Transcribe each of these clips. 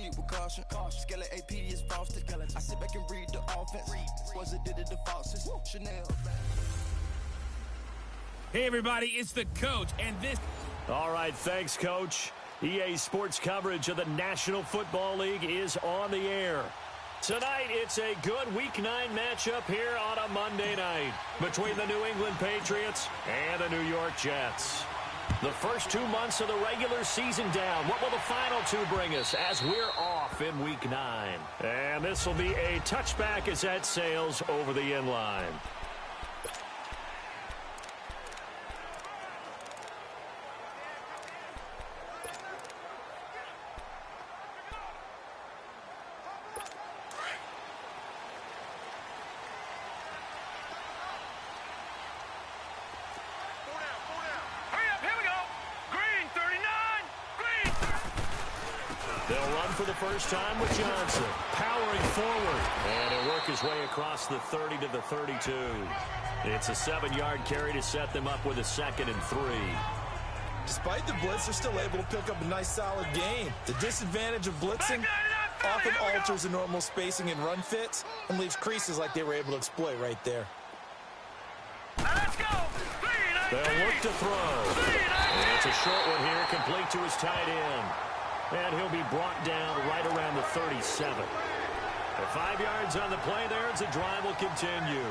proceed with caution. Skeleton AP is frosted. I sit back and read the offense. Was it did it the Foxes? Chanel. Hey, everybody, it's the coach, and this... All right, thanks, Coach. EA Sports coverage of the National Football League is on the air. Tonight, it's a good Week 9 matchup here on a Monday night between the New England Patriots and the New York Jets. The first 2 months of the regular season down. What will the final two bring us as we're off in Week 9? And this will be a touchback as that sails over the end line. For the first time with Johnson, powering forward, and he'll work his way across the 30 to the 32. It's a 7-yard carry to set them up with a 2nd and 3. Despite the blitz, they're still able to pick up a nice solid gain. The disadvantage of blitzing often alters the normal spacing and run fits and leaves creases like they were able to exploit right there. Let's go! They'll look to throw. And it's a short one here, complete to his tight end. And he'll be brought down right around the 37. The 5 yards on the play there as the drive will continue.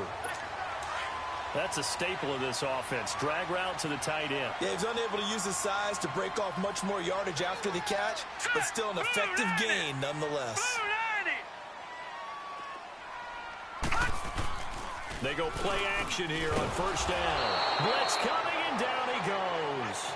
That's a staple of this offense. Drag route to the tight end. Yeah, he's unable to use his size to break off much more yardage after the catch, but still an effective gain nonetheless. They go play action here on first down. Blitz coming, and down he goes.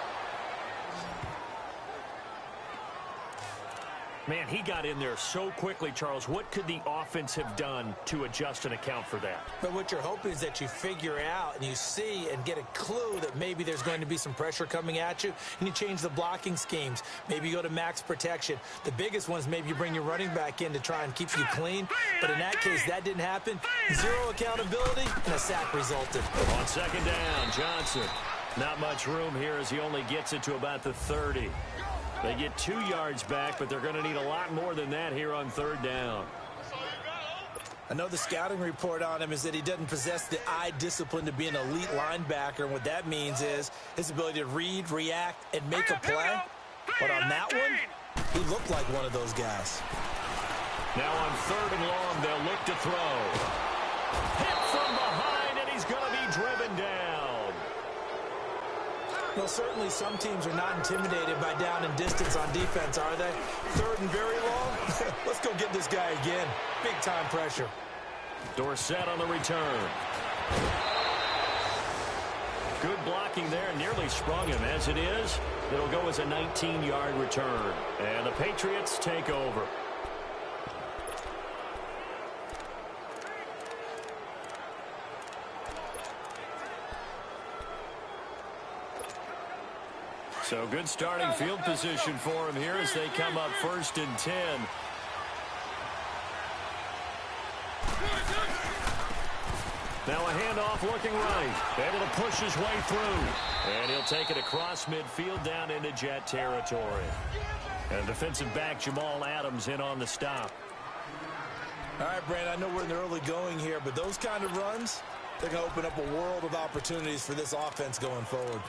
Man, he got in there so quickly, Charles. What could the offense have done to adjust and account for that? But what you're hoping is that you figure out and you see and get a clue that maybe there's going to be some pressure coming at you, and you change the blocking schemes. Maybe you go to max protection. The biggest one is maybe you bring your running back in to try and keep you clean. But in that case, that didn't happen. Zero accountability, and a sack resulted. On second down, Johnson. Not much room here as he only gets it to about the 30. They get 2 yards back, but they're going to need a lot more than that here on third down. I know the scouting report on him is that he doesn't possess the eye discipline to be an elite linebacker, and what that means is his ability to read, react, and make a play. But on that one, he looked like one of those guys. Now on 3rd and long, they'll look to throw. Hit from behind, and he's going to be driven down. Well, certainly some teams are not intimidated by down and distance on defense, are they? 3rd and very long? Let's go get this guy again. Big-time pressure. Dorsett on the return. Good blocking there, nearly sprung him. As it is, it'll go as a 19-yard return. And the Patriots take over. So good starting field position for him here as they come up 1st and 10. Now a handoff looking right. Able to push his way through. And he'll take it across midfield down into Jet territory. And defensive back Jamal Adams in on the stop. All right, Brandon, I know we're in the early going here, but those kind of runs, they're going to open up a world of opportunities for this offense going forward.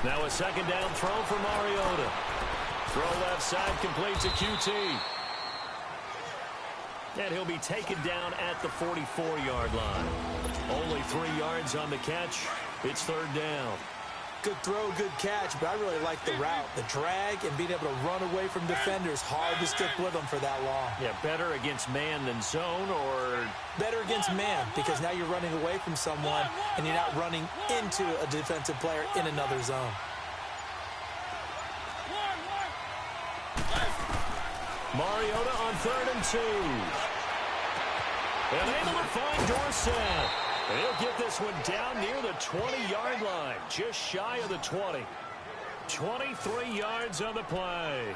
Now a 2nd down throw for Mariota. Throw left side, complete to QT. And he'll be taken down at the 44-yard line. Only 3 yards on the catch. It's 3rd down. Good throw, good catch, but I really like the route. The drag and being able to run away from defenders. Hard to stick with them for that long. Yeah, better against man than zone, or... Better against man, because now you're running away from someone and you're not running into a defensive player in another zone. Mariota on 3rd and 2. And able to find Dorsett. And he'll get this one down near the 20-yard line, just shy of the 20. 23 yards on the play.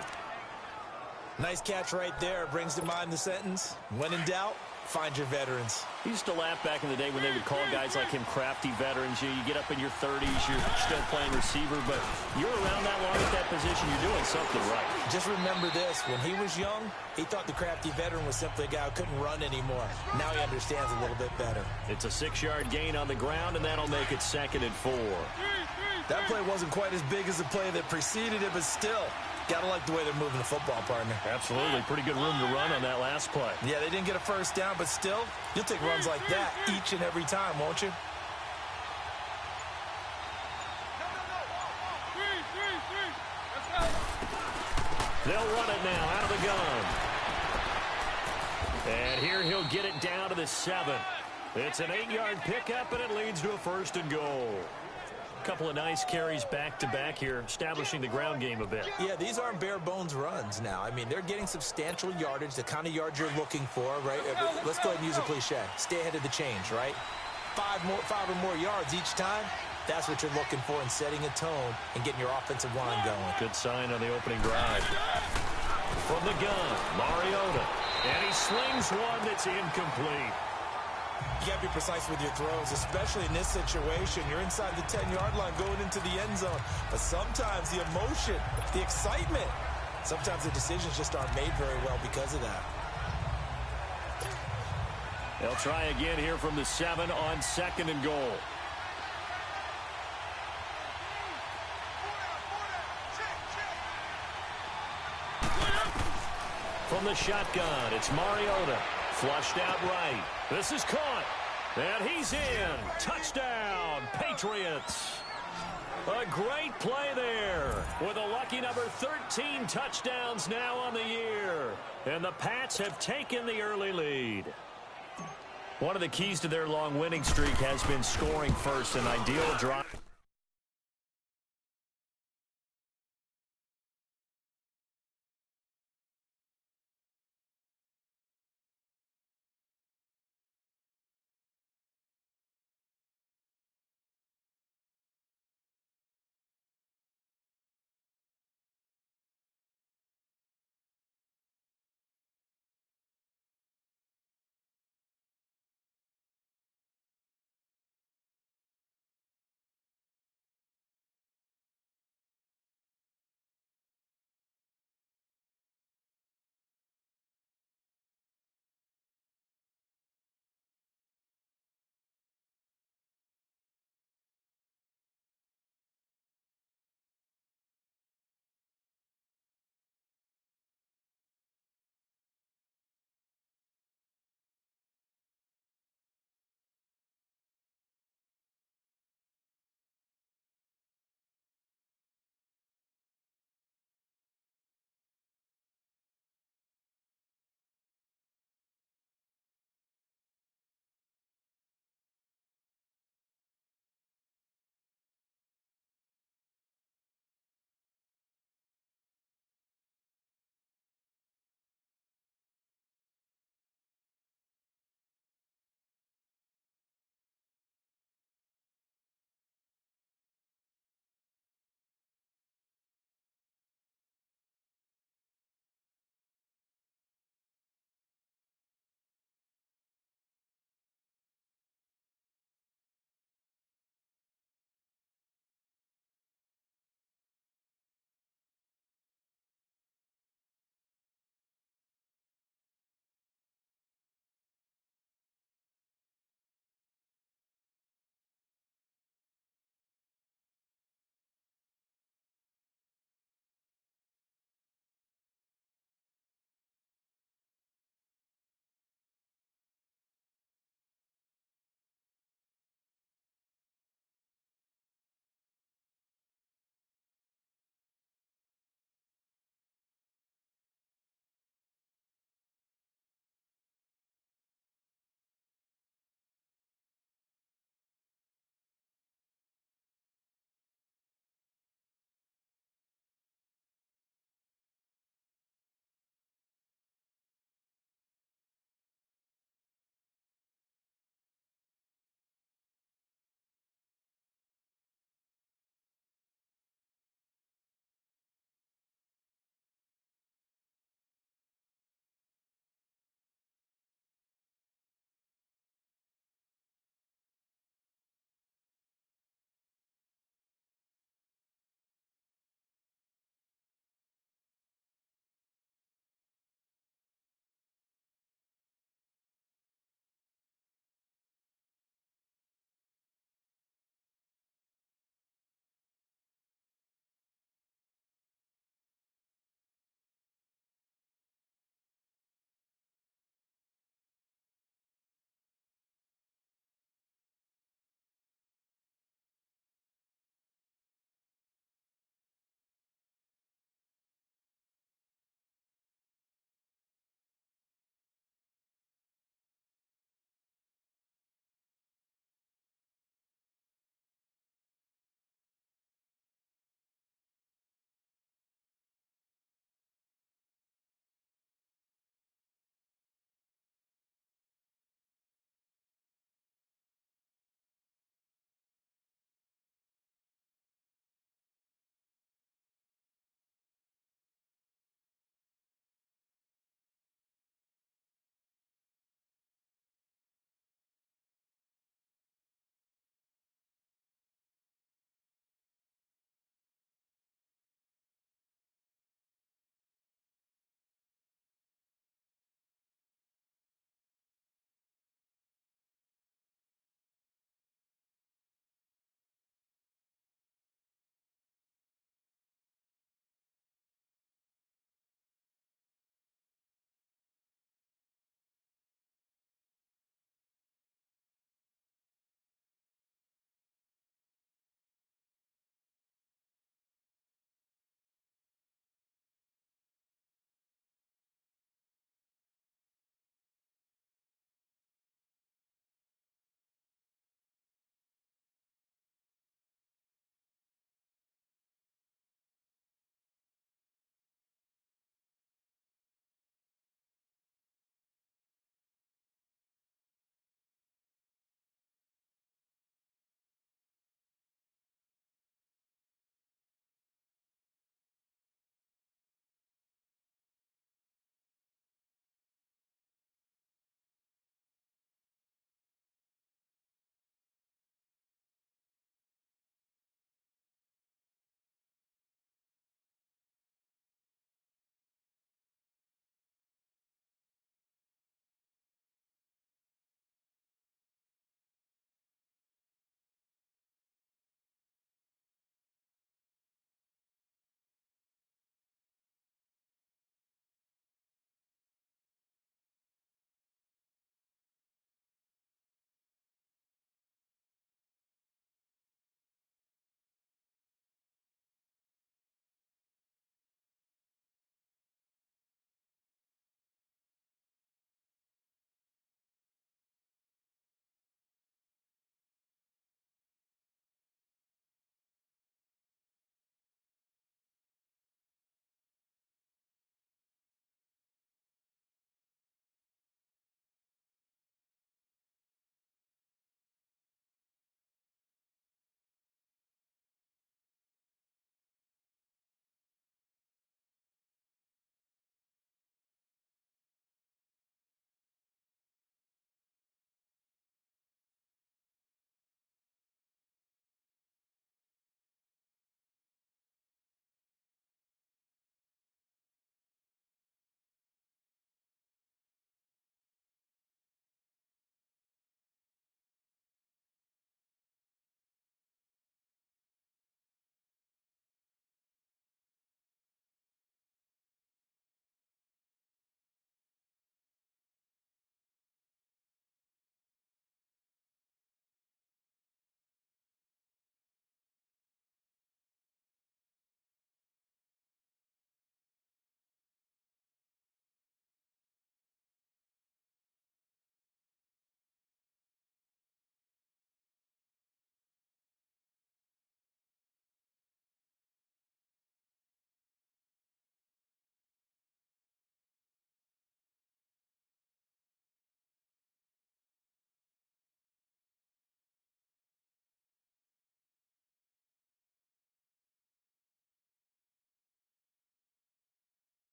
Nice catch right there. Brings to mind the sentence, when in doubt, find your veterans. He used to laugh back in the day when they would call guys like him crafty veterans. You get up in your 30s, you're still playing receiver, but you're around that long at that position, you're doing something right. Just remember this. When he was young, he thought the crafty veteran was simply a guy who couldn't run anymore. Now he understands a little bit better. It's a 6-yard gain on the ground, and that'll make it 2nd and 4. That play wasn't quite as big as the play that preceded it, but still, gotta like the way they're moving the football, partner. Absolutely. Pretty good room to run on that last play. Yeah, they didn't get a first down, but still, you'll take runs like that each and every time, won't you? They'll run it now out of the gun. And here he'll get it down to the 7. It's an 8-yard pickup, and it leads to a 1st and goal. Couple of nice carries back-to-back here, establishing the ground game a bit. Yeah, these aren't bare-bones runs now. I mean, they're getting substantial yardage, the kind of yards you're looking for, right? Let's go ahead and use a cliche. Stay ahead of the change, right? 5 or more yards each time, that's what you're looking for in setting a tone and getting your offensive line going. Good sign on the opening drive. From the gun, Mariota. And he slings one that's incomplete. You got to be precise with your throws, especially in this situation. You're inside the 10-yard line going into the end zone. But sometimes the emotion, the excitement, sometimes the decisions just aren't made very well because of that. They'll try again here from the 7 on 2nd and goal. From the shotgun, it's Mariota. Flushed out right. This is caught. And he's in. Touchdown, Patriots. A great play there with a lucky number 13 touchdowns now on the year. And the Pats have taken the early lead. One of the keys to their long winning streak has been scoring first, an ideal drive.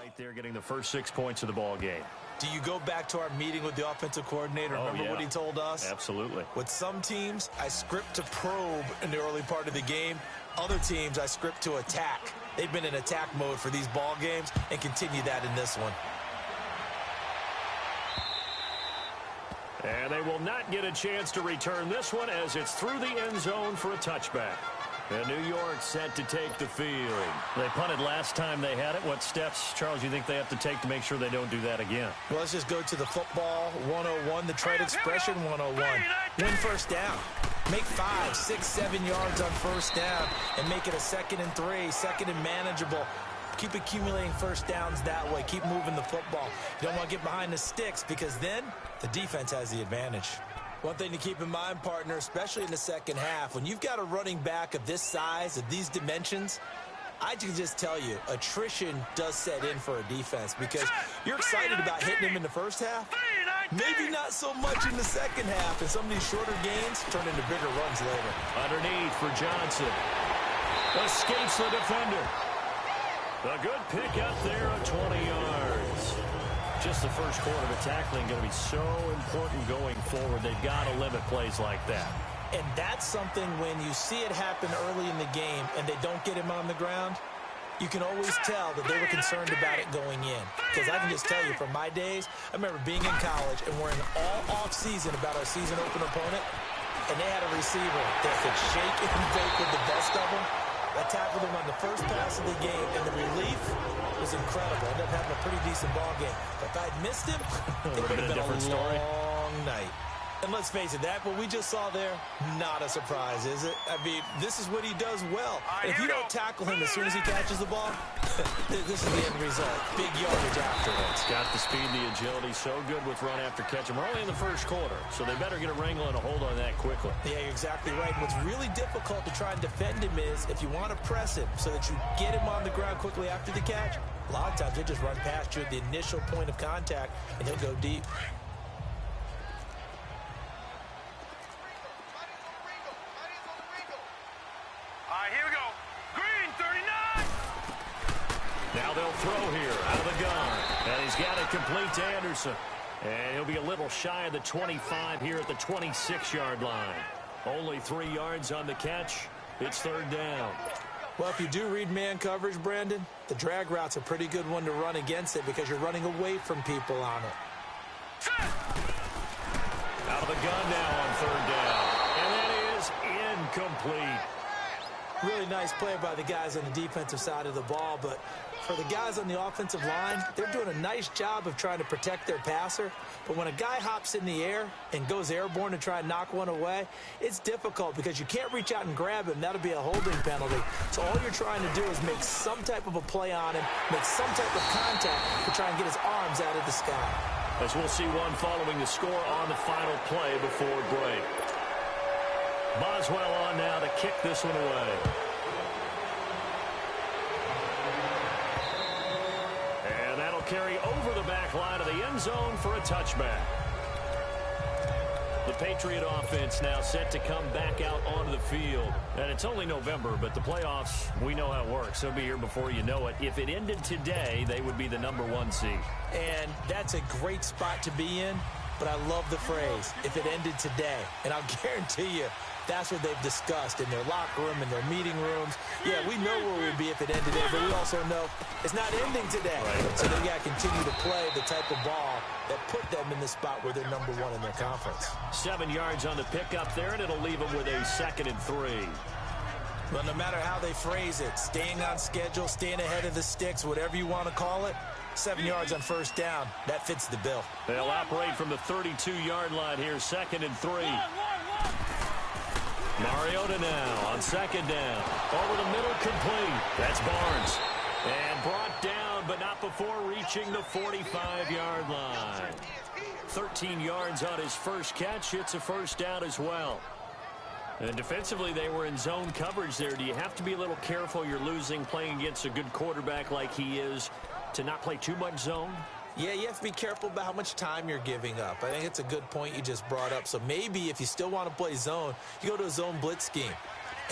right there, getting the first 6 points of the ball game. Do you go back to our meeting with the offensive coordinator? Remember what he told us? Absolutely. With some teams, I script to probe in the early part of the game. Other teams, I script to attack. They've been in attack mode for these ball games and continue that in this one. And they will not get a chance to return this one as it's through the end zone for a touchback. And New York set to take the field. They punted last time they had it. What steps, Charles, you think they have to take to make sure they don't do that again? Well, let's just go to the football 101, the trade expression 101. Win first down. Make 5, 6, 7 yards on first down and make it a 2nd and 3, 2nd and manageable. Keep accumulating first downs that way. Keep moving the football. You don't want to get behind the sticks because then the defense has the advantage. One thing to keep in mind, partner, especially in the second half, when you've got a running back of this size, of these dimensions, I can just tell you, attrition does set in for a defense because you're excited about hitting him in the first half. Maybe not so much in the second half, and some of these shorter gains turn into bigger runs later. Underneath for Johnson. Escapes the defender. A good pick up there of 20 yards. Just the first quarter of tackling going to be so important going forward. They've got to limit plays like that. And that's something when you see it happen early in the game and they don't get him on the ground, you can always tell that they were concerned about it going in. Because I can just tell you from my days, I remember being in college and worrying all off-season about our season open opponent, and they had a receiver that could shake and bake with the best of them. I tackled him on the first pass of the game, and the relief was incredible. I ended up having a pretty decent ball game. But if I'd missed him, it would have been a long night. And let's face it, that what we just saw there, not a surprise, is it? I mean, this is what he does well. And if you don't tackle him as soon as he catches the ball, this is the end result. Big yardage afterwards. Got the speed and the agility, so good with run after catch. And we're only in the first quarter, so they better get a wrangle and a hold on that quickly. Yeah, you're exactly right. What's really difficult to try and defend him is if you want to press him so that you get him on the ground quickly after the catch, a lot of times they just run past you at the initial point of contact, and he'll go deep. Here we go. Green, 39. Now they'll throw here out of the gun. And he's got it complete to Anderson. And he'll be a little shy of the 25 here at the 26-yard line. Only 3 yards on the catch. It's third down. Well, if you do read man coverage, Brandon, the drag route's a pretty good one to run against it because you're running away from people on it. Out of the gun now on third down. And that is incomplete. Really nice play by the guys on the defensive side of the ball, but for the guys on the offensive line, they're doing a nice job of trying to protect their passer. But when a guy hops in the air and goes airborne to try and knock one away, it's difficult because you can't reach out and grab him. That'll be a holding penalty. So all you're trying to do is make some type of a play on him, make some type of contact to try and get his arms out of the sky. As we'll see one following the score on the final play before break. Boswell on now to kick this one away. And that'll carry over the back line of the end zone for a touchback. The Patriot offense now set to come back out onto the field. And it's only November, but the playoffs, we know how it works. They'll be here before you know it. If it ended today, they would be the #1 seed. And that's a great spot to be in, but I love the phrase, if it ended today. And I'll guarantee you, that's what they've discussed in their locker room, in their meeting rooms. Yeah, we know where we'd be if it ended today, but we also know it's not ending today. Right. So they got to continue to play the type of ball that put them in the spot where they're #1 in their conference. 7 yards on the pickup there, and it'll leave them with a 2nd and 3. Well, no matter how they phrase it, staying on schedule, staying ahead of the sticks, whatever you want to call it, 7 yards on first down, that fits the bill. They'll operate from the 32-yard line here, 2nd and 3. Mariota now on 2nd down. Over the middle, complete. That's Barnes. And brought down, but not before reaching the 45-yard line. 13 yards on his first catch. It's a first down as well. And defensively, they were in zone coverage there. Do you have to be a little careful? You're losing playing against a good quarterback like he is to not play too much zone? Yeah, you have to be careful about how much time you're giving up. I think it's a good point you just brought up. So maybe if you still want to play zone, you go to a zone blitz scheme.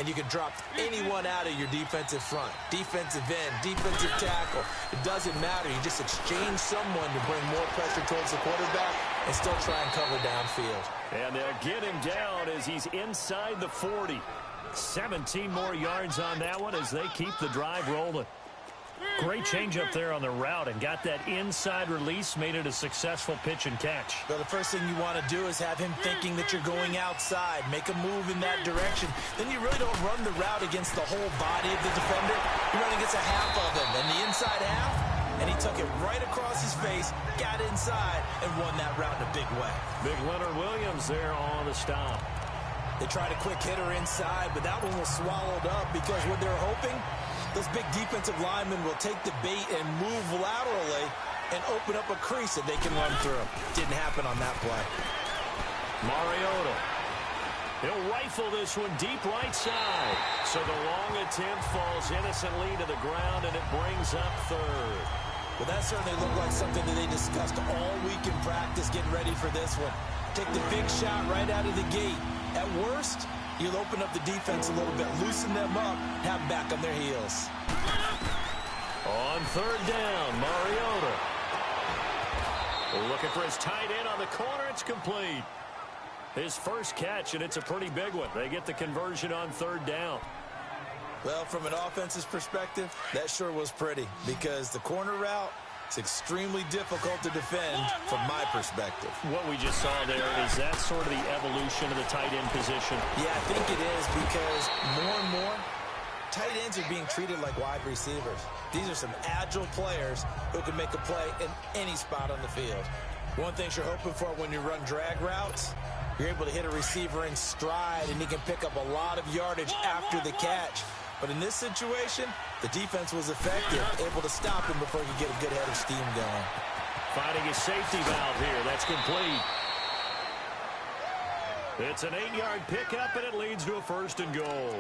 and you can drop anyone out of your defensive front. Defensive end, defensive tackle. It doesn't matter. You just exchange someone to bring more pressure towards the quarterback and still try and cover downfield. And they'll get him down as he's inside the 40. 17 more yards on that one as they keep the drive rolling. Great change up there on the route and got that inside release, made it a successful pitch and catch. Well, the first thing you want to do is have him thinking that you're going outside, make a move in that direction. Then you really don't run the route against the whole body of the defender. You're running against a half of him, and the inside half, and he took it right across his face, got inside, and won that route in a big way. Big Leonard Williams there on the stop. They tried a quick hitter inside, but that one was swallowed up because what they're hoping, those big defensive linemen will take the bait and move laterally and open up a crease that they can run through. Didn't happen on that play. Mariota. He'll rifle this one deep right side. So the long attempt falls innocently to the ground, and it brings up third. Well, that certainly looked like something that they discussed all week in practice getting ready for this one. Take the big shot right out of the gate. At worst, you'll open up the defense a little bit, loosen them up, have them back on their heels. On third down, Mariota. Looking for his tight end on the corner. It's complete. His first catch, and it's a pretty big one. They get the conversion on third down. Well, from an offense's perspective, that sure was pretty because the corner route, it's extremely difficult to defend from my perspective. What we just saw there, is that sort of the evolution of the tight end position? Yeah, I think it is because more and more, tight ends are being treated like wide receivers. These are some agile players who can make a play in any spot on the field. One thing you're hoping for when you run drag routes, you're able to hit a receiver in stride and he can pick up a lot of yardage after the catch. But in this situation, the defense was effective, able to stop him before he could get a good head of steam going. Finding his safety valve here. That's complete. It's an 8-yard pickup, and it leads to a first and goal.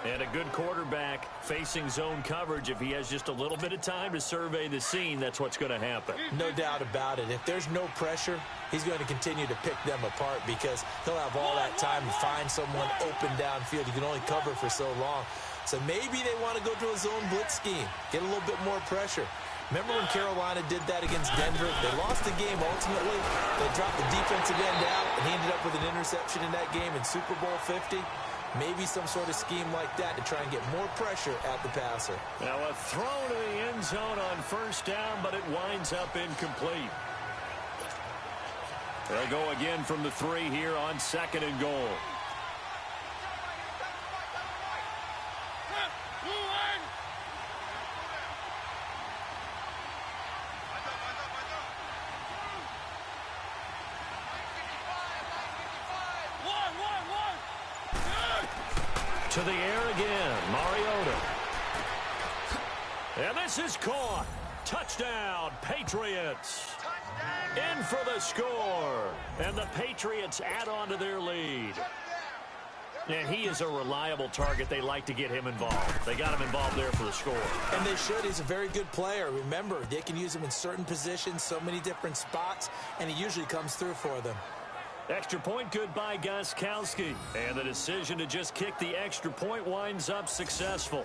And a good quarterback facing zone coverage. If he has just a little bit of time to survey the scene, that's what's going to happen. No doubt about it. If there's no pressure, he's going to continue to pick them apart because he'll have all that time to find someone open downfield. You can only cover for so long. So maybe they want to go to a zone blitz scheme, get a little bit more pressure. Remember when Carolina did that against Denver? They lost the game ultimately. They dropped the defensive end out, and he ended up with an interception in that game in Super Bowl 50. Maybe some sort of scheme like that to try and get more pressure at the passer. Now a throw to the end zone on first down, but it winds up incomplete. They'll go again from the 3 here on second and goal. To the air again, Mariota. And this is caught. Touchdown, Patriots. In for the score. And the Patriots add on to their lead. And he is a reliable target. They like to get him involved. They got him involved there for the score. And they should. He's a very good player. Remember, they can use him in certain positions, so many different spots, and he usually comes through for them. Extra point good by Gostkowski. And the decision to just kick the extra point winds up successful.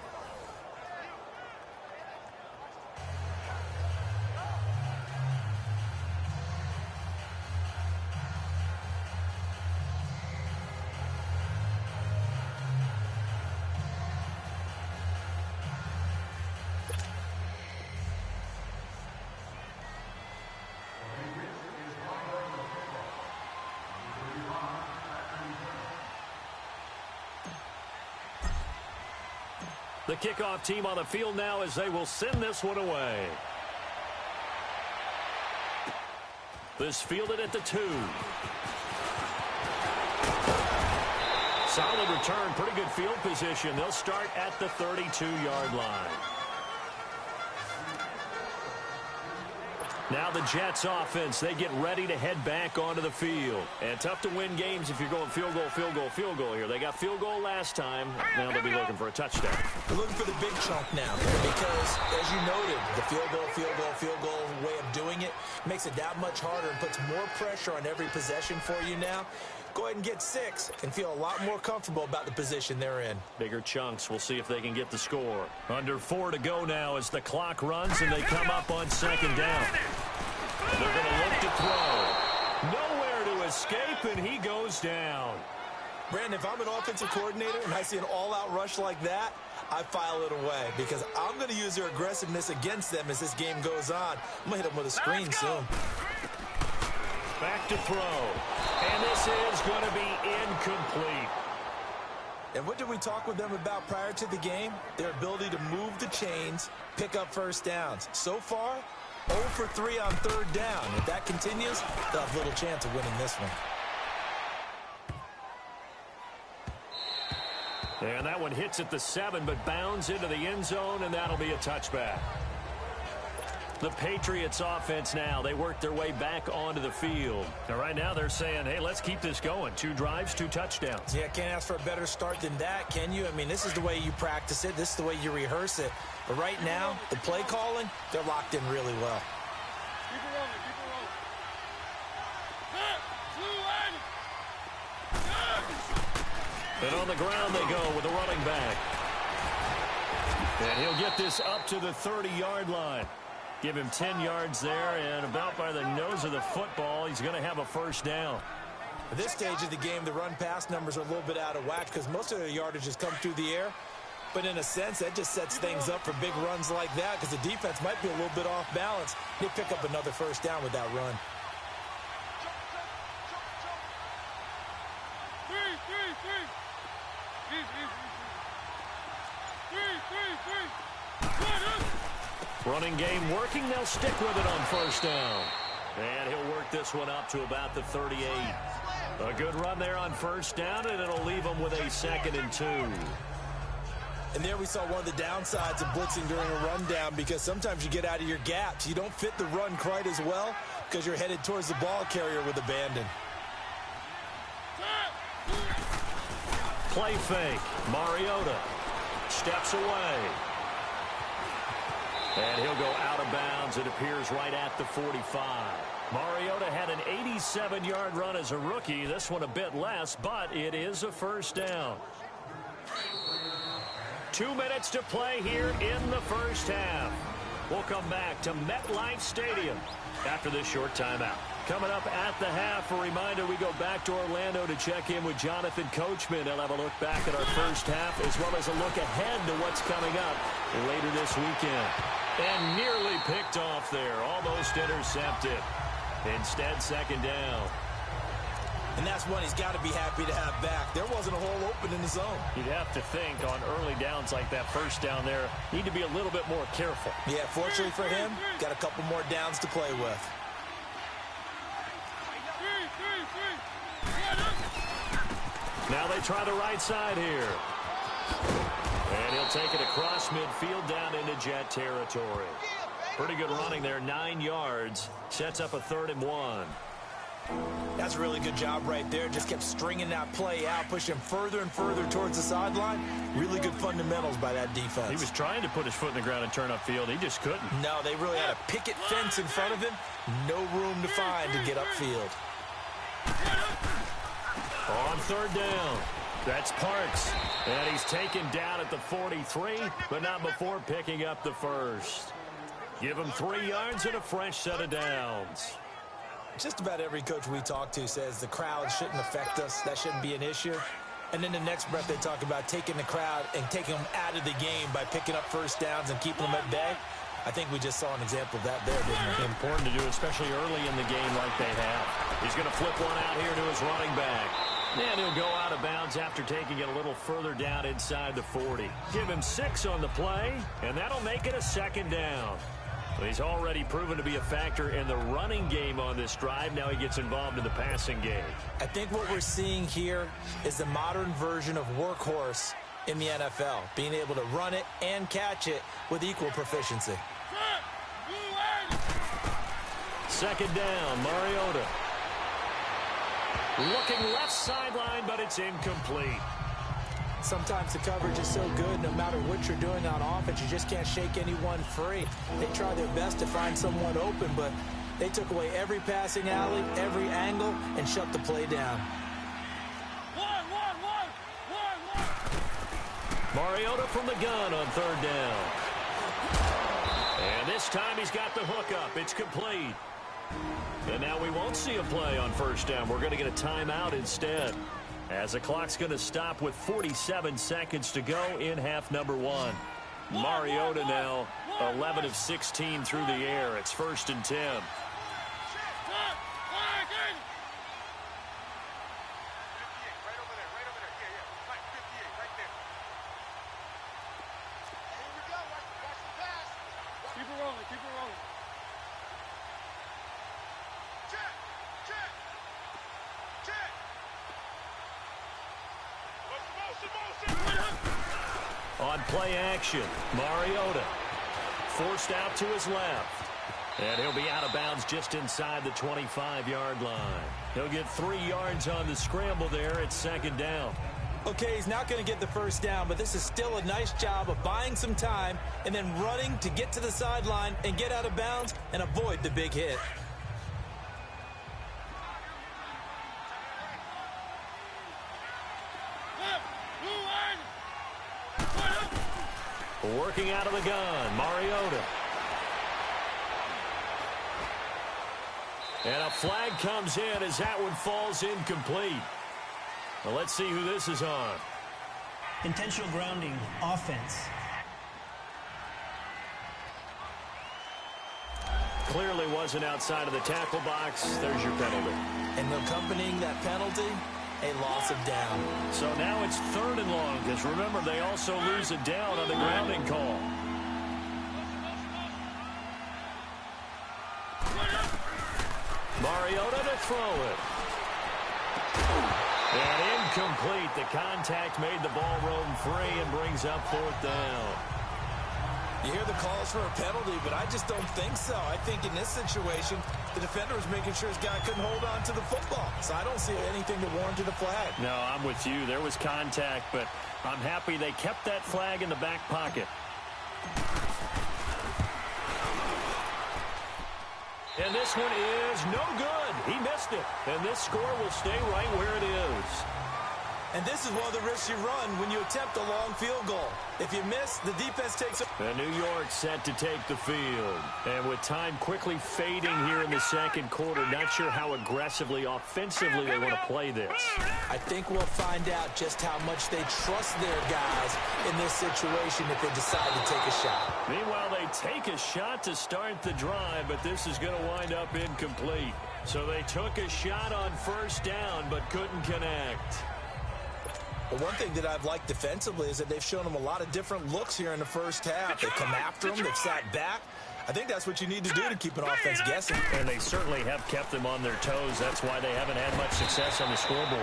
The kickoff team on the field now as they will send this one away. This fielded at the 2. Solid return, pretty good field position. They'll start at the 32-yard line. Now the Jets offense, they get ready to head back onto the field. And tough to win games if you're going field goal, field goal, field goal here. They got field goal last time. Now they'll be looking for a touchdown. They're looking for the big chunk now because, as you noted, the field goal way of doing it makes it that much harder and puts more pressure on every possession for you now. go ahead and get 6 and feel a lot more comfortable about the position they're in. Bigger chunks. We'll see if they can get the score. Under 4 to go now as the clock runs and they come up on second down. They're going to look to throw. Nowhere to escape, and he goes down. Brandon, if I'm an offensive coordinator and I see an all-out rush like that, I file it away because I'm going to use their aggressiveness against them as this game goes on. I'm going to hit them with a screen soon. Back to throw. And this is going to be incomplete. And what did we talk with them about prior to the game? Their ability to move the chains, pick up first downs. So far, 0 for 3 on third down. If that continues, they'll have little chance of winning this one. And that one hits at the 7, but bounds into the end zone, and that'll be a touchback. The Patriots offense now, they work their way back onto the field. Now, right now, they're saying, hey, let's keep this going. 2 drives, 2 touchdowns. Yeah, can't ask for a better start than that, can you? I mean, this is the way you practice it. This is the way you rehearse it. But right now, the play calling, they're locked in really well. Keep it rolling, keep it rolling. And on the ground they go with the running back. And he'll get this up to the 30-yard line. Give him 10 yards there, and about by the nose of the football, he's going to have a first down. At this stage of the game, the run-pass numbers are a little bit out of whack because most of their yardage has come through the air. But in a sense, that just sets things up for big runs like that because the defense might be a little bit off balance. They pick up another first down with that run. Running game working. They'll stick with it on first down. And he'll work this one up to about the 38. A good run there on first down, and it'll leave them with a 2nd and 2. And there we saw one of the downsides of blitzing during a rundown because sometimes you get out of your gaps. You don't fit the run quite as well because you're headed towards the ball carrier with abandon. Play fake. Mariota steps away. And he'll go out of bounds. It appears right at the 45. Mariota had an 87-yard run as a rookie. This one a bit less, but it is a first down. 2 minutes to play here in the first half. We'll come back to MetLife Stadium after this short timeout. Coming up at the half, a reminder, we go back to Orlando to check in with Jonathan Coachman. He'll have a look back at our first half as well as a look ahead to what's coming up later this weekend. And nearly picked off there, almost intercepted. Instead, second down. And that's one he's got to be happy to have back. There wasn't a hole open in the zone. You'd have to think on early downs like that first down there, need to be a little bit more careful. Yeah, fortunately for him, got a couple more downs to play with. Now they try the right side here. And he'll take it across midfield down into Jet territory. Pretty good running there, 9 yards. Sets up a 3rd and 1. That's a really good job right there. Just kept stringing that play out, pushing him further and further towards the sideline. Really good fundamentals by that defense. He was trying to put his foot in the ground and turn upfield. He just couldn't. No, they really had a picket fence in front of him. No room to find to get upfield. On 3rd down, that's Parks. And he's taken down at the 43, but not before picking up the first. Give him 3 yards and a fresh set of downs. Just about every coach we talk to says the crowd shouldn't affect us. That shouldn't be an issue. And then the next breath they talk about taking the crowd and taking them out of the game by picking up first downs and keeping them at bay. I think we just saw an example of that there, didn't we? Important to do, especially early in the game like they have. He's going to flip one out here to his running back. And he'll go out of bounds after taking it a little further down inside the 40. Give him 6 on the play, and that'll make it a 2nd down. Well, he's already proven to be a factor in the running game on this drive. Now he gets involved in the passing game. I think what we're seeing here is the modern version of workhorse in the NFL, being able to run it and catch it with equal proficiency. 2nd down, Mariota. Looking left sideline, but it's incomplete. Sometimes the coverage is so good, no matter what you're doing on offense, you just can't shake anyone free. They try their best to find someone open, but they took away every passing alley, every angle, and shut the play down. Mariota from the gun on third down. And this time he's got the hook up. It's complete. And now we won't see a play on first down. We're going to get a timeout instead, as the clock's going to stop with 47 seconds to go in half number one. Mariota now 11 of 16 through the air. It's 1st and 10. On play action, Mariota forced out to his left. And he'll be out of bounds just inside the 25-yard line. He'll get 3 yards on the scramble there. It's 2nd down. Okay, he's not going to get the first down, but this is still a nice job of buying some time and then running to get to the sideline and get out of bounds and avoid the big hit. Working out of the gun, Mariota. And a flag comes in as that one falls incomplete. Well, let's see who this is on. Intentional grounding, offense. Clearly wasn't outside of the tackle box. There's your penalty. And accompanying that penalty, a loss of down. So now it's 3rd and long, because remember, they also lose a down on the grounding call. Mariota to throw it. And incomplete. The contact made the ball roam free and brings up 4th down. You hear the calls for a penalty, but I just don't think so. I think in this situation, the defender was making sure his guy couldn't hold on to the football. So I don't see anything to warrant a flag. No, I'm with you. There was contact, but I'm happy they kept that flag in the back pocket. And this one is no good. He missed it. And this score will stay right where it is. And this is one of the risks you run when you attempt a long field goal. If you miss, the defense takes a... And New York set to take the field. And with time quickly fading here in the second quarter, not sure how aggressively, offensively they want to play this. I think we'll find out just how much they trust their guys in this situation if they decide to take a shot. Meanwhile, they take a shot to start the drive, but this is going to wind up incomplete. So they took a shot on first down, but couldn't connect. Well, one thing that I've liked defensively is that they've shown them a lot of different looks here in the first half. They've come after them. They've sat back. I think that's what you need to do to keep an offense guessing. And they certainly have kept them on their toes. That's why they haven't had much success on the scoreboard.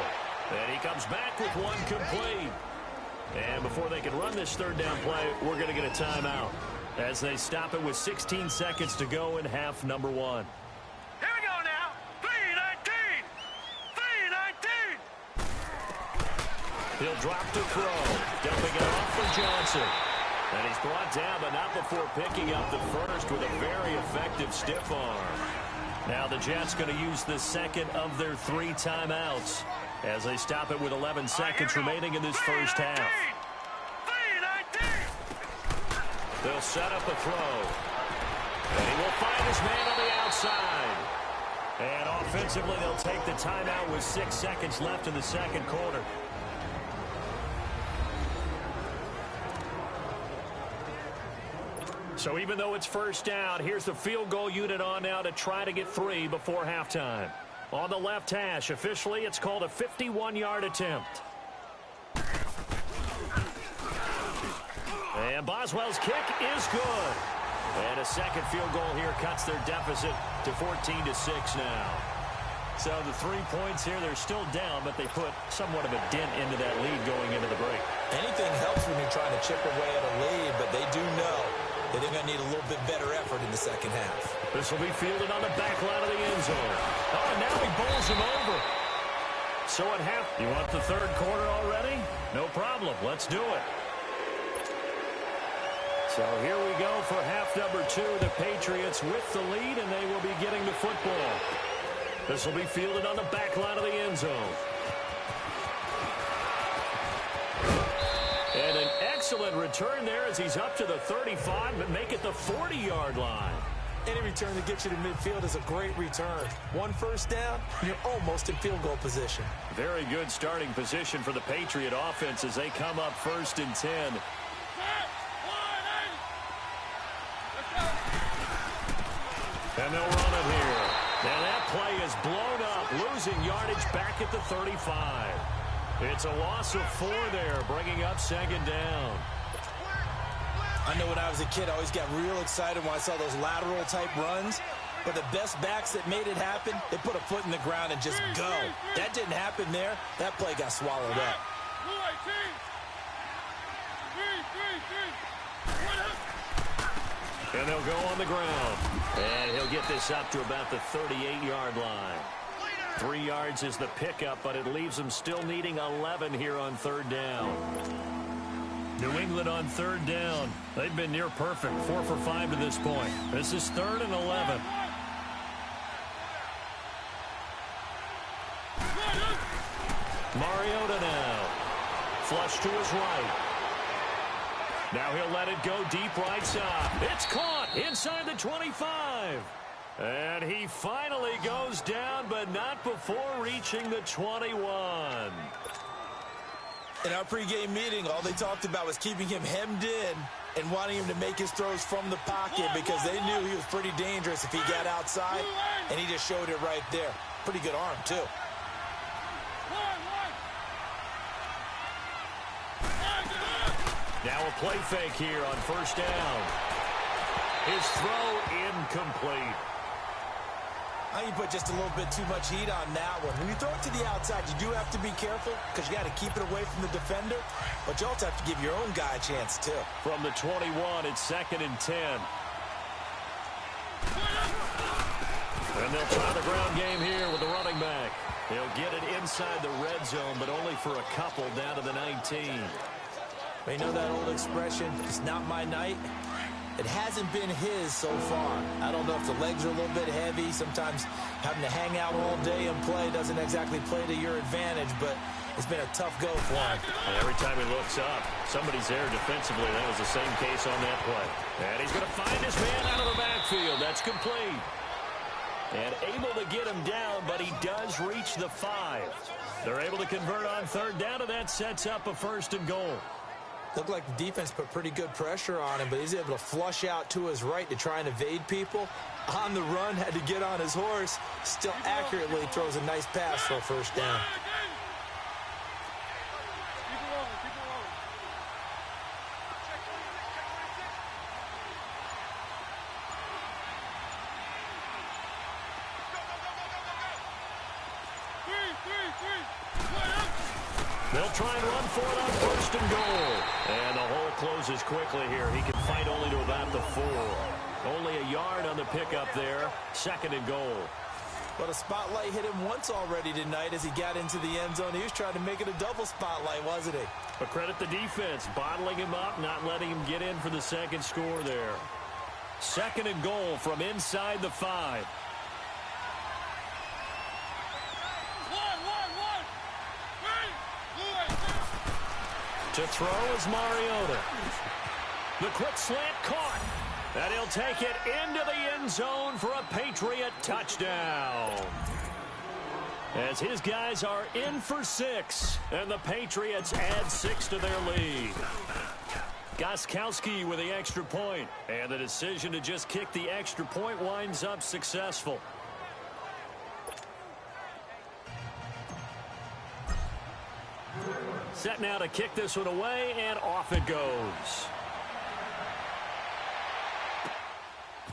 And he comes back with one complete. And before they can run this 3rd down play, we're going to get a timeout as they stop it with 16 seconds to go in half number one. Here we go now. 3-19. 3-19. He'll drop to throw. Dumping it off for Johnson. And he's brought down, but not before picking up the first with a very effective stiff arm. Now the Jets going to use the second of their 3 timeouts as they stop it with 11 seconds remaining in this first half. 3-19. They'll set up a throw. And he will find his man on the outside. And offensively, they'll take the timeout with 6 seconds left in the second quarter. So even though it's first down, here's the field goal unit on now to try to get 3 before halftime. On the left hash, officially, it's called a 51-yard attempt. And Boswell's kick is good. And a second field goal here cuts their deficit to 14-6 now. So the 3 points here, they're still down, but they put somewhat of a dent into that lead going into the break. Anything helps when you're trying to chip away at a lead, but they do know that they're going to need a little bit better effort in the second half. This will be fielded on the back line of the end zone. Oh, and now he bowls him over. So at half, you want the third quarter already? No problem. Let's do it. So here we go for half number 2. The Patriots with the lead, and they will be getting the football. This will be fielded on the back line of the end zone. And an excellent return there as he's up to the 35, but make it the 40-yard line. Any return that gets you to midfield is a great return. One first down, and you're almost in field goal position. Very good starting position for the Patriot offense as they come up 1st and 10. And they'll run it here. And that play is blown up, losing yardage back at the 35. It's a loss of 4 there, bringing up 2nd down. I know when I was a kid, I always got real excited when I saw those lateral-type runs. But the best backs that made it happen, they put a foot in the ground and just go. That didn't happen there. That play got swallowed up. And they'll go on the ground. And he'll get this up to about the 38-yard line. 3 yards is the pickup, but it leaves them still needing 11 here on 3rd down. New England on 3rd down. They've been near perfect, 4 for 5 to this point. This is 3rd and 11. Mariota now. Flush to his right. Now he'll let it go deep right side. It's caught inside the 25. And he finally goes down, but not before reaching the 21. In our pregame meeting, all they talked about was keeping him hemmed in and wanting him to make his throws from the pocket because they knew he was pretty dangerous if he got outside, and he just showed it right there. Pretty good arm, too. Now a play fake here on 1st down. His throw incomplete. I think you put just a little bit too much heat on that one. When you throw it to the outside, you do have to be careful because you got to keep it away from the defender, but you also have to give your own guy a chance, too. From the 21, it's 2nd and 10. And they'll try the ground game here with the running back. He'll get it inside the red zone, but only for a couple down to the 19. You know that old expression, it's not my night? It hasn't been his so far. I don't know if the legs are a little bit heavy. Sometimes having to hang out all day and play doesn't exactly play to your advantage, but it's been a tough go for him. And every time he looks up, somebody's there defensively. That was the same case on that play. And he's going to find his man out of the backfield. That's complete. And able to get him down, but he does reach the 5. They're able to convert on 3rd down, and that sets up a 1st and goal. Looked like the defense put pretty good pressure on him, but he's able to flush out to his right to try and evade people. On the run, had to get on his horse. Still accurately throws a nice pass for a 1st down. They'll try and run for it on 1st and goal. And the hole closes quickly here. He can fight only to about the 4. Only a yard on the pickup there. 2nd and goal. But a spotlight hit him once already tonight as he got into the end zone. He was trying to make it a double spotlight, wasn't he? But credit the defense, bottling him up, not letting him get in for the 2nd score there. 2nd and goal from inside the 5. To throw is Mariota. The quick slant caught. And he'll take it into the end zone for a Patriot touchdown. As his guys are in for 6. And the Patriots add 6 to their lead. Gostkowski with the extra point. And the decision to just kick the extra point winds up successful. Set now to kick this one away, and off it goes.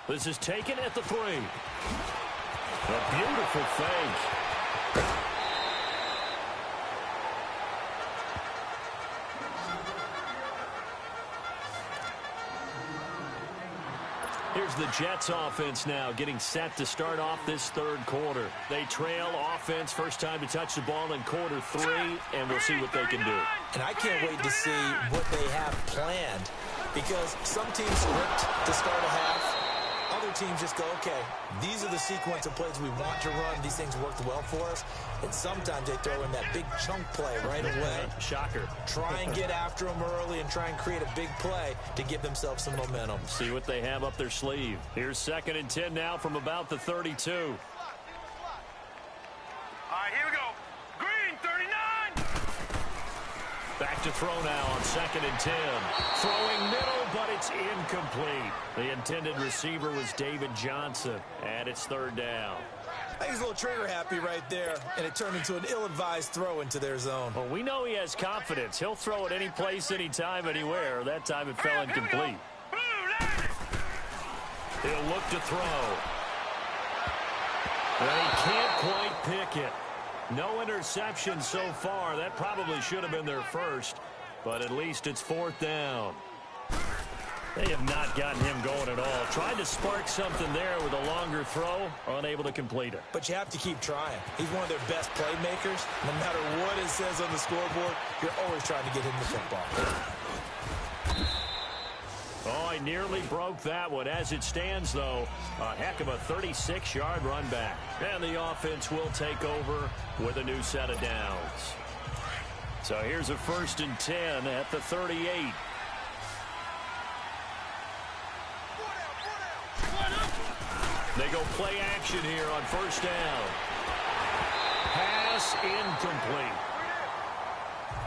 This is taken at the 3. A beautiful fake. Here's the Jets offense now getting set to start off this 3rd quarter. They trail offense, first time to touch the ball in quarter 3, and we'll see what they can do. And I can't wait to see what they have planned because some teams script to start a half. Other teams just go, okay, these are the sequence of plays we want to run. These things worked well for us. And sometimes they throw in that big chunk play right away. Shocker. Try and get after them early and try and create a big play to give themselves some momentum. See what they have up their sleeve. Here's 2nd and 10 now from about the 32. All right, here we go. Green, 39. Back to throw now on 2nd and 10. Throwing middle, but it's incomplete. The intended receiver was David Johnson, and it's 3rd down. I think he's a little trigger happy right there, and it turned into an ill-advised throw into their zone. Well, we know he has confidence. He'll throw it any place, anytime, anywhere. That time it fell incomplete. He'll look to throw. And he can't quite pick it. No interception so far. That probably should have been their first, but at least it's 4th down. They have not gotten him going at all. Tried to spark something there with a longer throw, unable to complete it. But you have to keep trying. He's one of their best playmakers. No matter what it says on the scoreboard, you're always trying to get him the football. Oh, he nearly broke that one. As it stands, though, a heck of a 36-yard run back. And the offense will take over with a new set of downs. So here's a 1st and 10 at the 38. They go play action here on 1st down. Pass incomplete.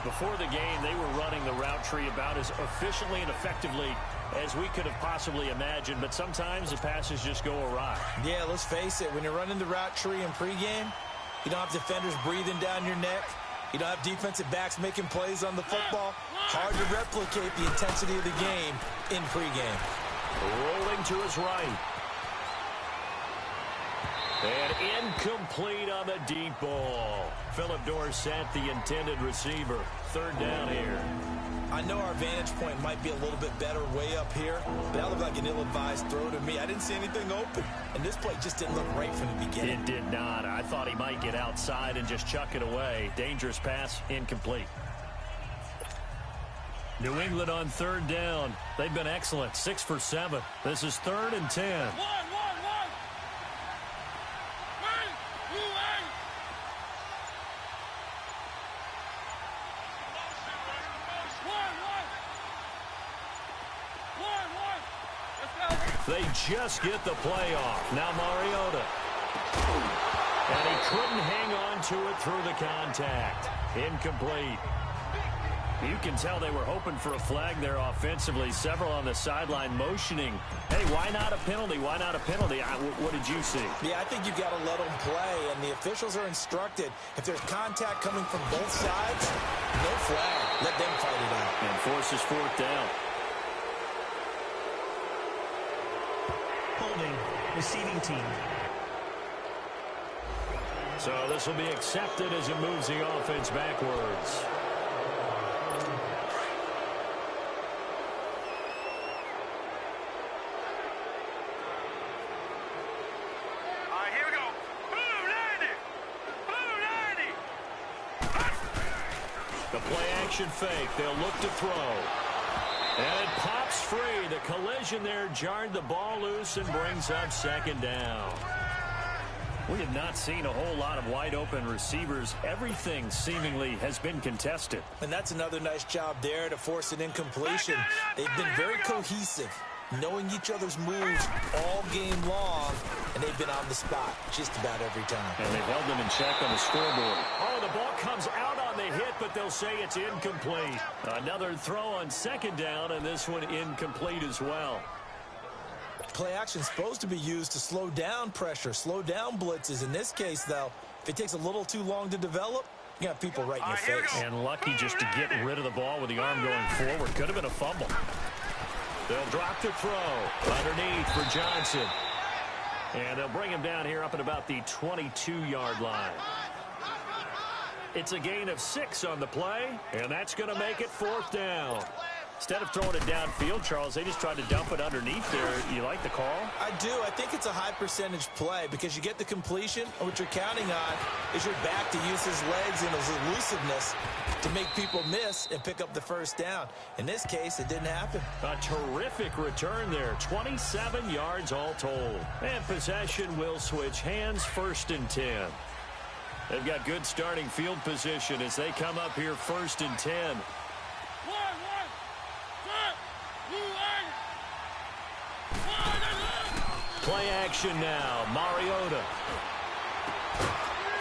Before the game, they were running the route tree about as efficiently and effectively as we could have possibly imagined, but sometimes the passes just go awry. Yeah, let's face it. When you're running the route tree in pregame, you don't have defenders breathing down your neck. You don't have defensive backs making plays on the football. Hard to replicate the intensity of the game in pregame. Rolling to his right. And incomplete on the deep ball. Philip Dorsett, the intended receiver. 3rd down here. I know our vantage point might be a little bit better way up here, but that looked like an ill-advised throw to me. I didn't see anything open, and this play just didn't look right from the beginning. It did not. I thought he might get outside and just chuck it away. Dangerous pass, incomplete. New England on 3rd down. They've been excellent, 6 for 7. This is 3rd and 10. They just get the play off. Now Mariota. And he couldn't hang on to it through the contact. Incomplete. You can tell they were hoping for a flag there offensively. Several on the sideline motioning. Hey, why not a penalty? Why not a penalty? What did you see? Yeah, I think you've got to let them play, and the officials are instructed. If there's contact coming from both sides, no flag. Let them fight it out. And forces 4th down. Holding, receiving team. So this will be accepted as it moves the offense backwards. All right, here we go. Blue 90. Blue 90. The play action fake. They'll look to throw. And it pops free. The collision there jarred the ball loose and brings up 2nd down. We have not seen a whole lot of wide open receivers. Everything seemingly has been contested. And that's another nice job there to force an incompletion. They've been very cohesive, knowing each other's moves all game long, and they've been on the spot just about every time. And they've held them in check on the scoreboard. Oh, the ball comes out on the hit, but they'll say it's incomplete. Another throw on 2nd down, and this one incomplete as well. Play action supposed to be used to slow down pressure, slow down blitzes. In this case, though, if it takes a little too long to develop, you got people right in your face. And lucky just to get rid of the ball with the arm going forward. Could have been a fumble. They'll drop the throw underneath for Johnson. And they'll bring him down here up at about the 22-yard line. It's a gain of 6 on the play, and that's going to make it 4th down. Instead of throwing it downfield, Charles, they just tried to dump it underneath there. You like the call? I do. I think it's a high percentage play because you get the completion, and what you're counting on is your back to use his legs and his elusiveness to make people miss and pick up the first down. In this case, it didn't happen. A terrific return there. 27 yards all told. And possession will switch hands, 1st and 10. They've got good starting field position as they come up here 1st and 10. Play action now. Mariota.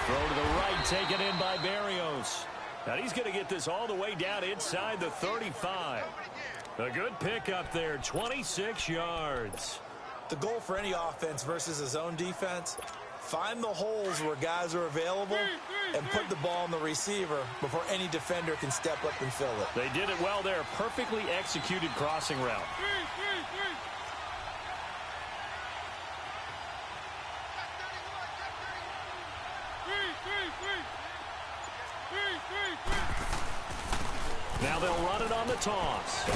Throw to the right, taken in by Berrios. Now he's going to get this all the way down inside the 35. A good pickup there, 26 yards. The goal for any offense versus his own defense, find the holes where guys are available and put the ball on the receiver before any defender can step up and fill it. They did it well there. Perfectly executed crossing route. Now they'll run it on the toss.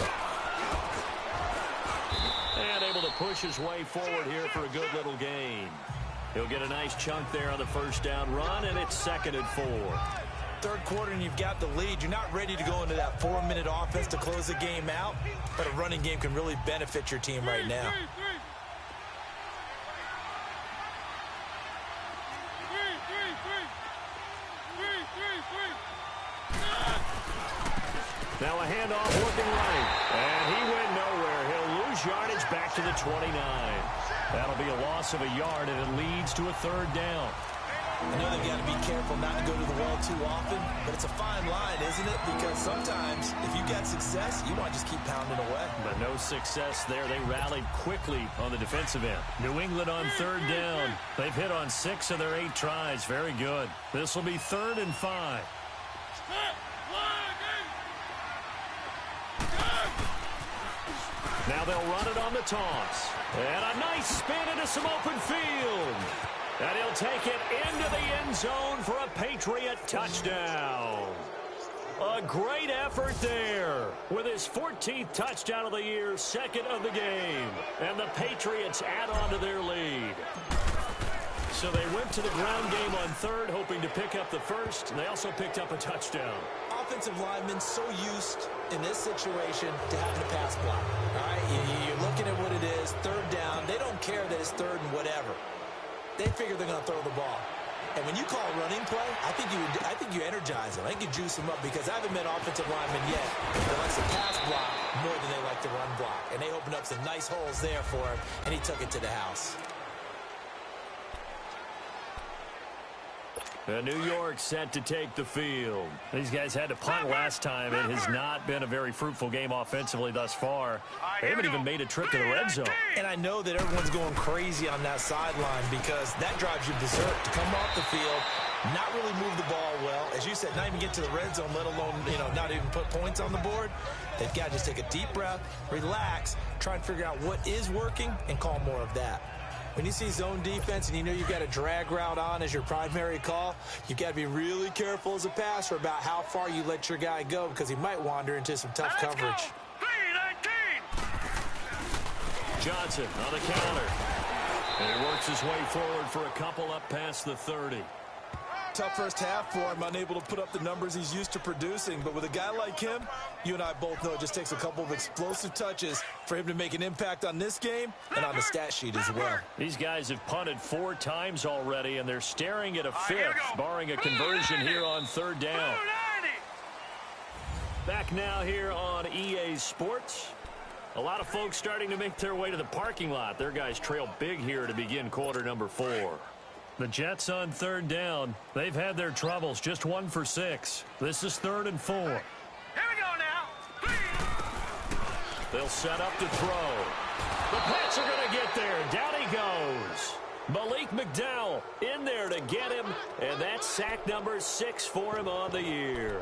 And able to push his way forward here for a good little gain. He'll get a nice chunk there on the first down run, and it's 2nd and 4. Third quarter, and you've got the lead. You're not ready to go into that 4-minute offense to close the game out, but a running game can really benefit your team right now. Now a handoff looking right, and he went nowhere. He'll lose yardage back to the 29. That'll be a loss of a yard, and it leads to a 3rd down. I know they've got to be careful not to go to the well too often, but it's a fine line, isn't it? Because sometimes, if you got success, you want to just keep pounding away. But no success there. They rallied quickly on the defensive end. New England on 3rd down. They've hit on 6 of their 8 tries. Very good. This will be 3rd and 5. Now they'll run it on the toss. And a nice spin into some open field. And he'll take it into the end zone for a Patriot touchdown. A great effort there with his 14th touchdown of the year, 2nd of the game. And the Patriots add on to their lead. So they went to the ground game on 3rd, hoping to pick up the 1st, and they also picked up a touchdown. Offensive linemen so used in this situation to having a pass block. All right, you're looking at what it is, 3rd down. They don't care that it's 3rd and whatever. They figure they're going to throw the ball. And when you call a running play, I think you energize them. I think you juice them up because I haven't met offensive linemen yet that likes to pass block more than they like to run block. And they opened up some nice holes there for him, and he took it to the house. New York set to take the field. These guys had to punt last time. It has not been a very fruitful game offensively thus far. They haven't even made a trip to the red zone. And I know that everyone's going crazy on that sideline because that drives you berserk to come off the field, not really move the ball well. As you said, not even get to the red zone, let alone, not even put points on the board. They've got to just take a deep breath, relax, try and figure out what is working, and call more of that. When you see zone defense and you know you've got a drag route on as your primary call, you've got to be really careful as a passer about how far you let your guy go because he might wander into some tough coverage. Johnson on the counter. And he works his way forward for a couple up past the 30. Tough first half for him, unable to put up the numbers he's used to producing. But with a guy like him, you and I both know it just takes a couple of explosive touches for him to make an impact on this game and on the stat sheet as well. These guys have punted 4 times already, and they're staring at a 5th, barring a conversion here on 3rd down. Back now here on EA Sports. A lot of folks starting to make their way to the parking lot. Their guys trail big here to begin quarter number 4. The Jets on 3rd down. They've had their troubles, just 1 for 6. This is 3rd and 4. Here we go now. They'll set up to throw. The Pats are going to get there. Down he goes. Malik McDowell in there to get him, and that's sack number 6 for him on the year.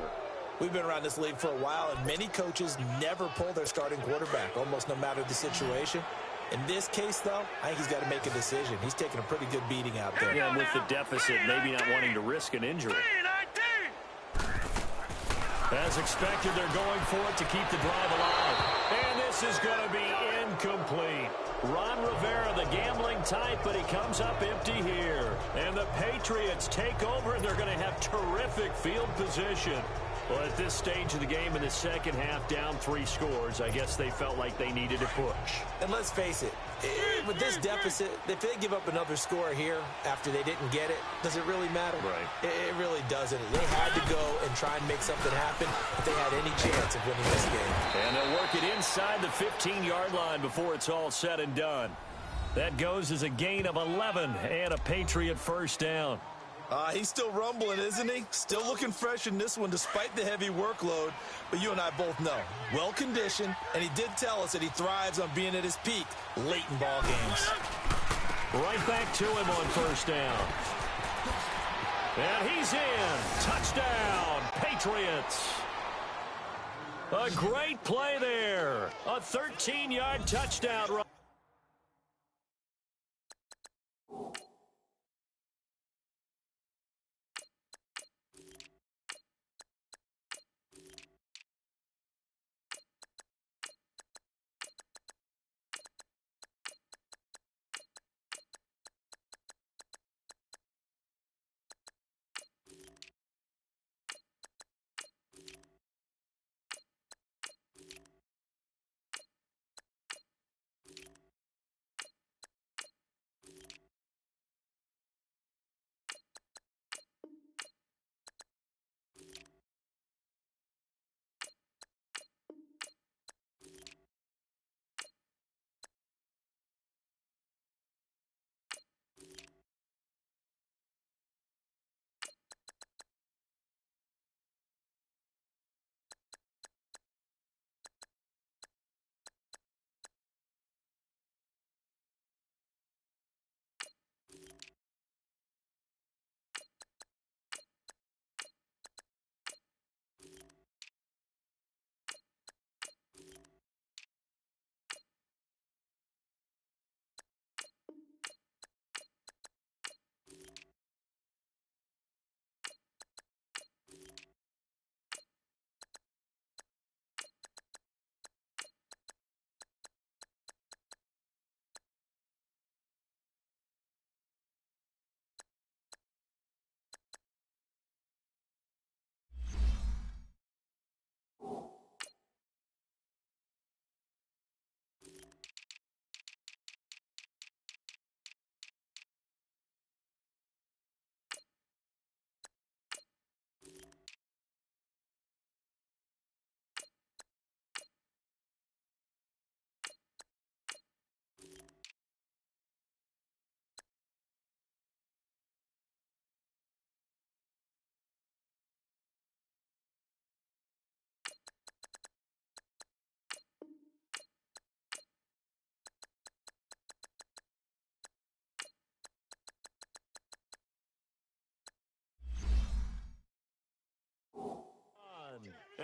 We've been around this league for a while, and many coaches never pull their starting quarterback, almost no matter the situation. In this case, though, I think he's got to make a decision. He's taking a pretty good beating out there. Yeah, and with the deficit, maybe not wanting to risk an injury. As expected, they're going for it to keep the drive alive. And this is going to be incomplete. Ron Rivera, the gambling type, but he comes up empty here. And the Patriots take over, and they're going to have terrific field position. Well, at this stage of the game in the second half, down 3 scores, I guess they felt like they needed a push. And let's face it, with this deficit, if they give up another score here after they didn't get it, does it really matter? Right. It really doesn't. They had to go and try and make something happen if they had any chance of winning this game. And they'll work it inside the 15-yard line before it's all said and done. That goes as a gain of 11 and a Patriot first down. He's still rumbling, isn't he? Still looking fresh in this one despite the heavy workload. But you and I both know, well-conditioned, and he did tell us that he thrives on being at his peak late in ball games. Right back to him on first down. And he's in. Touchdown, Patriots. A great play there. A 13-yard touchdown run.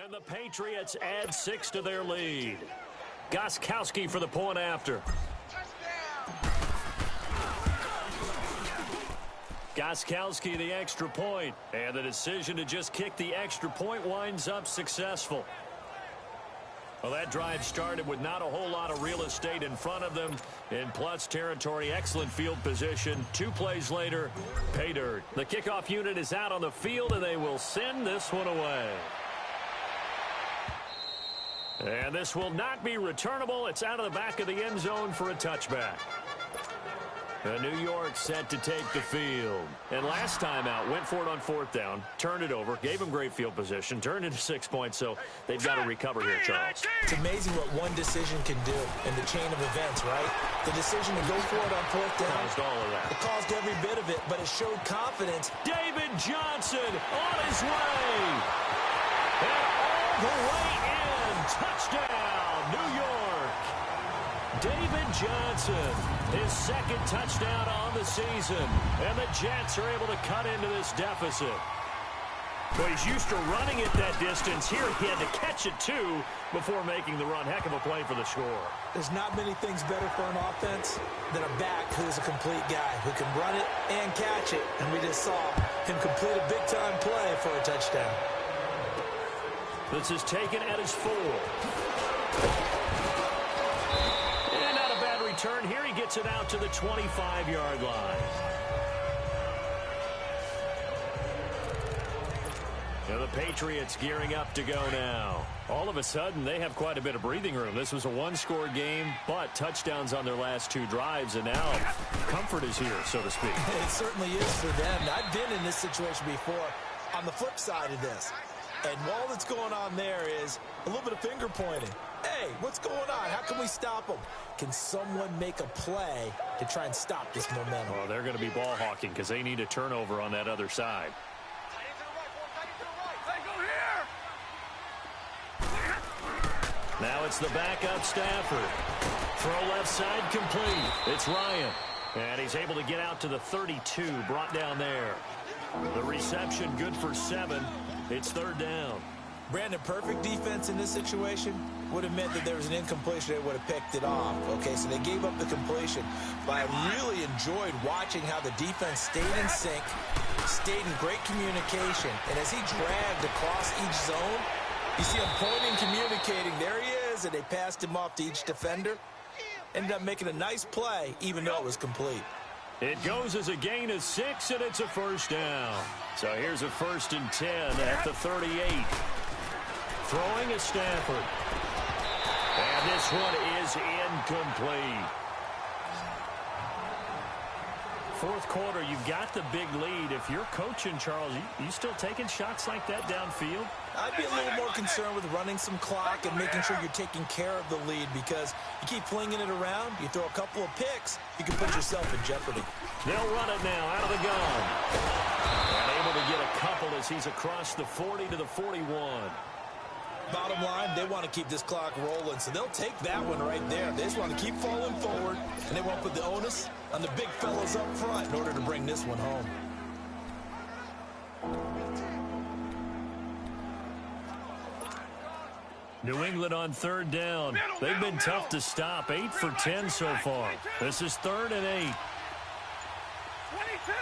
And the Patriots add 6 to their lead. Gostkowski for the point after. Gostkowski the extra point. And the decision to just kick the extra point winds up successful. Well, that drive started with not a whole lot of real estate in front of them. In plus territory, excellent field position. 2 plays later, pay dirt. The kickoff unit is out on the field, and they will send this one away. And this will not be returnable. It's out of the back of the end zone for a touchback. New York set to take the field. And last time out, went for it on 4th down, turned it over, gave them great field position, turned into 6 points, so they've got to recover here, Charles. It's amazing what one decision can do in the chain of events, right? The decision to go for it on 4th down. Caused all of that. It caused every bit of it, but it showed confidence. David Johnson on his way. And all the way in. Touchdown, New York. David Johnson, his 2nd touchdown on the season. And the Jets are able to cut into this deficit. Well, he's used to running it that distance. Here he had to catch it, too, before making the run. Heck of a play for the score. There's not many things better for an offense than a back who is a complete guy who can run it and catch it. And we just saw him complete a big-time play for a touchdown. This is taken at his 4. And not a bad return here. He gets it out to the 25-yard line. Now the Patriots gearing up to go now. All of a sudden, they have quite a bit of breathing room. This was a one-score game, but touchdowns on their last 2 drives, and now comfort is here, so to speak. It certainly is for them. I've been in this situation before on the flip side of this. And all that's going on there is a little bit of finger pointing. Hey, what's going on? How can we stop them? Can someone make a play to try and stop this momentum? Well, they're going to be ball hawking because they need a turnover on that other side. Now it's the backup Stafford. Throw left side complete. It's Ryan. And he's able to get out to the 32, brought down there. The reception good for 7. It's 3rd down. Brandon, perfect defense in this situation would have meant that there was an incompletion. They would have picked it off. Okay, so they gave up the completion. But I really enjoyed watching how the defense stayed in sync, stayed in great communication. And as he dragged across each zone, you see him pointing, communicating. There he is, and they passed him off to each defender. Ended up making a nice play, even though it was complete. It goes as a gain of 6, and it's a 1st down. So here's a 1st and 10 at the 38. Throwing is Stafford. And this one is incomplete. 4th quarter, you've got the big lead. If you're coaching, Charles, you still taking shots like that downfield? I'd be a little more concerned with running some clock and making sure you're taking care of the lead, because you keep flinging it around, you throw a couple of picks, you can put yourself in jeopardy. They'll run it now out of the gun. And able to get a couple as he's across the 40 to the 41. Bottom line, they want to keep this clock rolling, so they'll take that one right there. They just want to keep falling forward, and they won't put the onus on the big fellas up front in order to bring this one home. New England on 3rd down. They've been tough to stop. 8 for 10 so far. This is 3rd and 8. 22!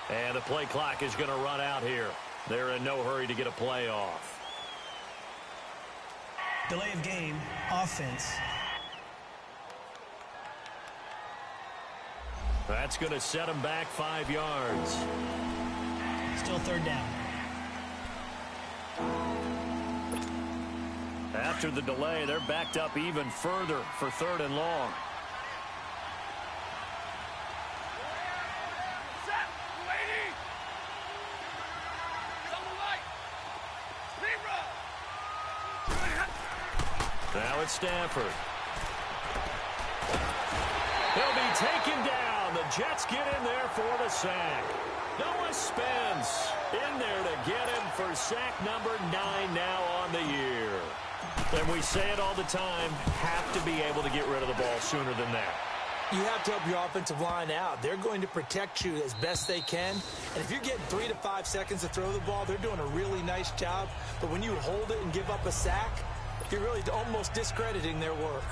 32! And the play clock is going to run out here. They're in no hurry to get a play off. Delay of game, offense. That's going to set them back 5 yards. Still 3rd down. After the delay, they're backed up even further for 3rd and long. Now it's Stafford. He'll be taken down. The Jets get in there for the sack. Noah Spence in there to get him for sack number 9 now on the year. And we say it all the time, have to be able to get rid of the ball sooner than that. You have to help your offensive line out. They're going to protect you as best they can. And if you're getting 3 to 5 seconds to throw the ball, they're doing a really nice job. But when you hold it and give up a sack, you're really almost discrediting their work.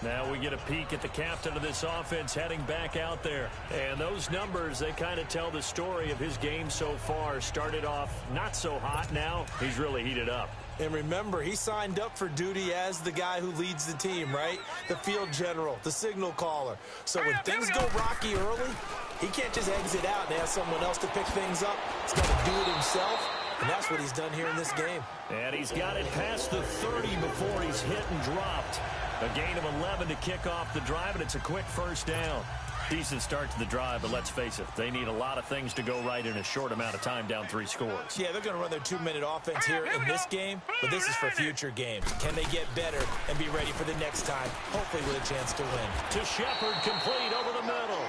Now we get a peek at the captain of this offense heading back out there. And those numbers, they kind of tell the story of his game so far. Started off not so hot. Now he's really heated up. And remember, he signed up for duty as the guy who leads the team, right? The field general, the signal caller. So when things go rocky early, he can't just exit out and ask someone else to pick things up. He's got to do it himself, and that's what he's done here in this game. And he's got it past the 30 before he's hit and dropped. A gain of 11 to kick off the drive, and it's a quick 1st down. Decent start to the drive, but let's face it, they need a lot of things to go right in a short amount of time down 3 scores. Yeah, they're going to run their 2-minute offense here in this game, but this is for future games. Can they get better and be ready for the next time, hopefully with a chance to win? To Shepard, complete over the middle.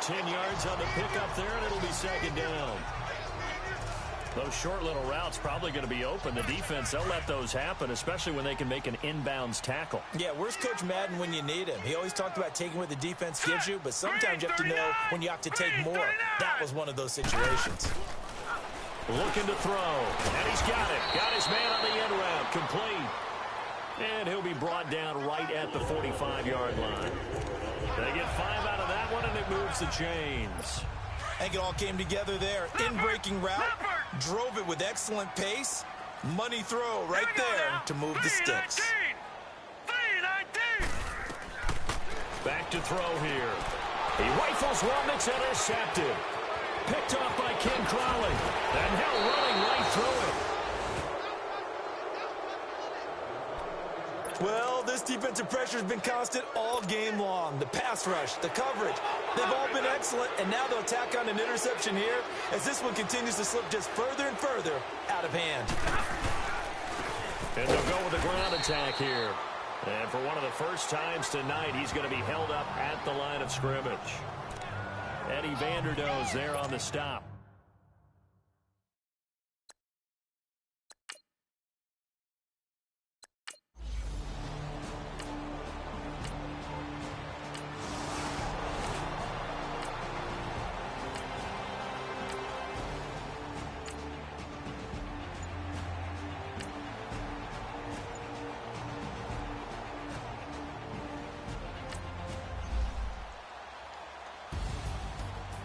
10 yards on the pickup there, and it'll be 2nd down. Those short little routes probably going to be open. The defense, they'll let those happen, especially when they can make an inbounds tackle. Yeah, where's Coach Madden when you need him? He always talked about taking what the defense gives you, but sometimes you have to know when you have to take more. That was one of those situations. Looking to throw, and he's got it. Got his man on the end route, complete. And he'll be brought down right at the 45-yard line. They get 5 out of that one, and it moves the chains. I think it all came together there. In-breaking route, Drove it with excellent pace. Money throw right there to move the sticks. 319. Back to throw here. He rifles one that's intercepted. Picked off by Ken Crowley. And Hill running right through it. Well, this defensive pressure has been constant all game long. The pass rush, the coverage, they've all been excellent, and now they'll tack on an interception here as this one continues to slip just further and further out of hand. And they'll go with the ground attack here. And for one of the first times tonight, he's going to be held up at the line of scrimmage. Eddie Vanderdoes there on the stop.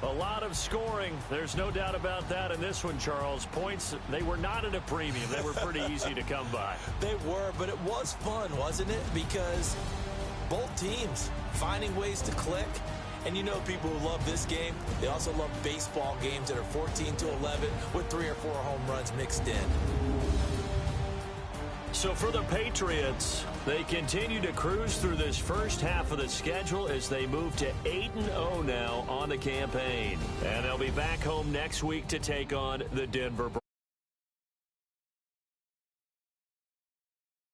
A lot of scoring. There's no doubt about that in this one, Charles. Points, they were not at a premium. They were pretty easy to come by. They were, but it was fun, wasn't it? Because both teams finding ways to click. And you know people who love this game, they also love baseball games that are 14-11 with 3 or 4 home runs mixed in. So for the Patriots, they continue to cruise through this first half of the schedule as they move to 8-0 now on the campaign. And they'll be back home next week to take on the Denver Broncos.